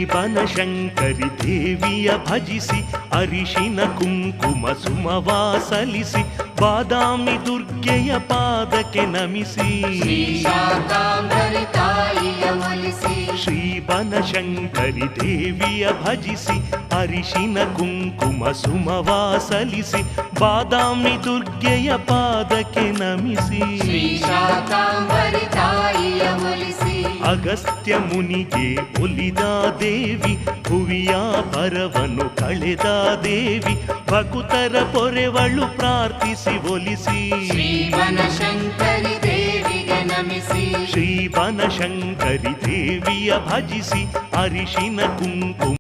ಬನಶಂಕರಿ ದೇವಿಯ ಭಜಿಸಿ ಅರಿಶಿನ ಕುಂಕುಮ ಸುಮವಾ ಸಲ್ಲಿಸಿ ಬಾದಾಮಿ ದುರ್ಗೆಯ ಪಾದಕ್ಕೆ ನಮಿಸಿ ಶ್ರೀ ಬನಶಂಕರಿ ದೇವಿಯ ಭಜಿಸಿ ಅರಿಶಿನ ಕುಂಕುಮ ಸುಮವಾ ಸಲ್ಲಿಸಿ ಬಾದಾಮಿ ದುರ್ಗೆಯ ಪಾದಕ್ಕೆ ನಮಿಸಿ ಅಗಸ್ತ್ಯ ಮುನಿಗೆ ಒಲಿದ ದೇವಿ ಭುವಿಯ ಪರವನ್ನು ಕಳೆದ ದೇವಿ ಭಕುತರ ಪೊರೆವಳು ಪ್ರಾರ್ಥಿಸಿ ಒಲಿಸಿ ಶ್ರೀ ಬನಶಂಕರಿ ದೇವಿಯ ಭಜಿಸಿ ಅರಿಶಿನ ಕುಂಕುಮ